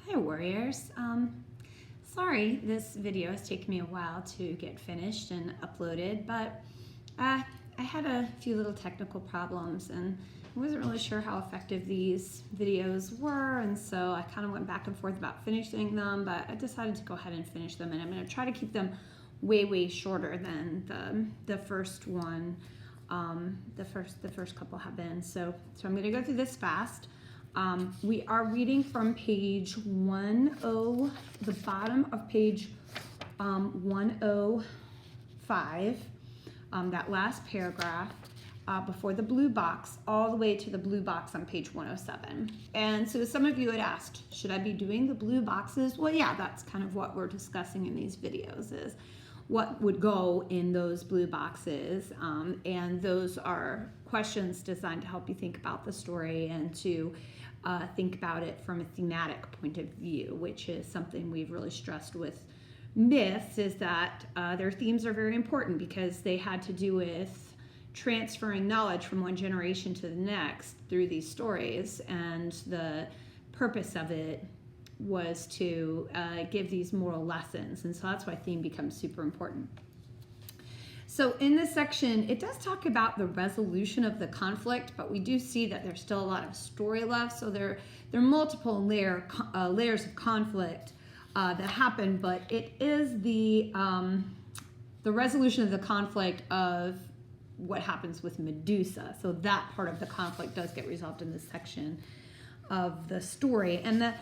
Hi warriors. Sorry this video has taken me a while to get finished and uploaded, but I had a few little technical problems and I wasn't really sure how effective these videos were, and so I kind of went back and forth about finishing them, but I decided to go ahead and finish them, and I'm going to try to keep them way shorter than the first one. The first couple have been. So I'm going to go through this fast. We are reading from page 10, the bottom of page 105, that last paragraph before the blue box, all the way to the blue box on page 107. And so some of you had asked, should I be doing the blue boxes? Well, yeah, that's kind of what we're discussing in these videos, is what would go in those blue boxes. And those are questions designed to help you think about the story and to think about it from a thematic point of view, which is something we've really stressed with myths, is that their themes are very important because they had to do with transferring knowledge from one generation to the next through these stories, and the purpose of it was to give these moral lessons, and so that's why theme becomes super important. So in this section, it does talk about the resolution of the conflict, but we do see that there's still a lot of story left. So there are multiple layers of conflict that happen, but it is the resolution of the conflict of what happens with Medusa. So that part of the conflict does get resolved in this section of the story. And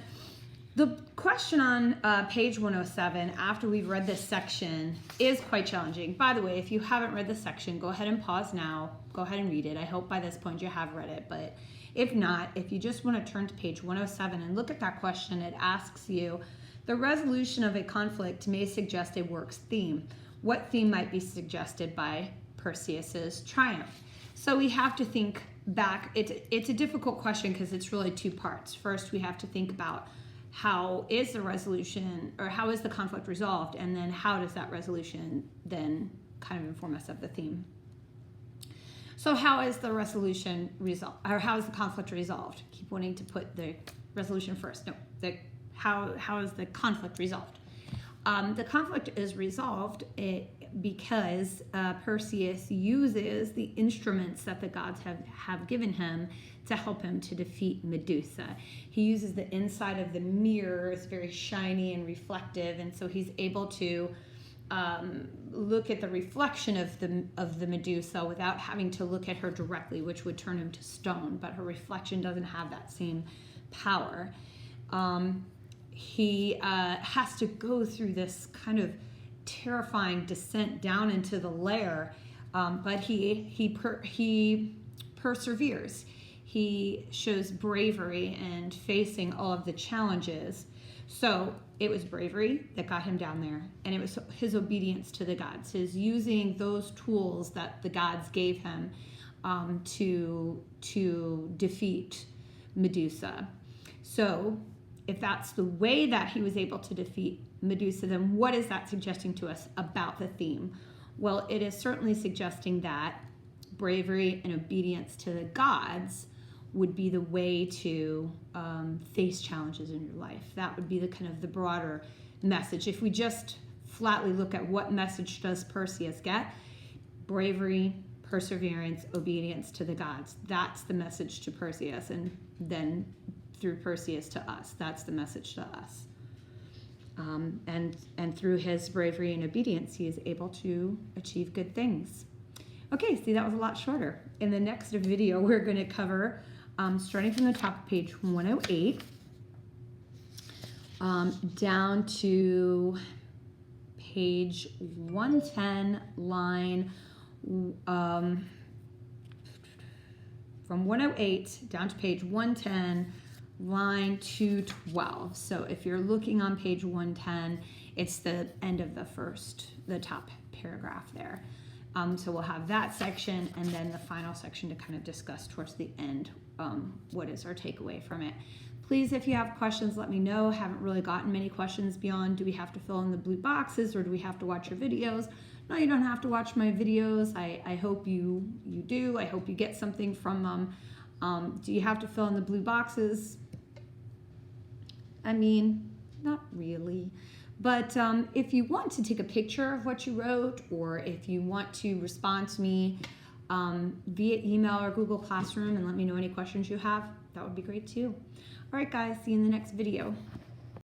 the question on page 107, after we've read this section, is quite challenging. By the way, if you haven't read this section, go ahead and pause now. Go ahead and read it. I hope by this point you have read it. But if not, if you just want to turn to page 107 and look at that question, it asks you, the resolution of a conflict may suggest a work's theme. What theme might be suggested by Perseus's triumph? So we have to think back. It's a difficult question because it's really two parts. First, we have to think about how is the resolution, or how is the conflict resolved, and then how does that resolution then kind of inform us of the theme. So how is the resolution resolved, or how is the conflict resolved? Keep wanting to put the resolution first. No, how is the conflict resolved? The conflict is resolved because Perseus uses the instruments that the gods have given him to help him to defeat Medusa. He uses the inside of the mirror. It's very shiny and reflective, and so he's able to look at the reflection of the Medusa without having to look at her directly, which would turn him to stone, but her reflection doesn't have that same power. He has to go through this kind of terrifying descent down into the lair, but he perseveres. He shows bravery and facing all of the challenges. So it was bravery that got him down there, and it was his obedience to the gods, his using those tools that the gods gave him to defeat Medusa. So if that's the way that he was able to defeat Medusa, then what is that suggesting to us about the theme? Well, it is certainly suggesting that bravery and obedience to the gods would be the way to face challenges in your life. That would be the kind of the broader message. If we just flatly look at what message does Perseus get, bravery, perseverance, obedience to the gods. That's the message to Perseus, and then through Perseus to us. That's the message to us. And through his bravery and obedience, he is able to achieve good things. Okay, see, that was a lot shorter. In the next video, we're going to cover, starting from the top of page 108, down to page 110, line, from 108 down to page 110, line 212. So if you're looking on page 110, it's the end of the top paragraph there. So we'll have that section and then the final section to kind of discuss towards the end what is our takeaway from it. Please, if you have questions, let me know. Haven't really gotten many questions beyond, do we have to fill in the blue boxes or do we have to watch your videos? No, you don't have to watch my videos. I hope you do. I hope you get something from them. Do you have to fill in the blue boxes? I mean, not really. But if you want to take a picture of what you wrote, or if you want to respond to me via email or Google Classroom and let me know any questions you have, that would be great too. All right, guys, see you in the next video.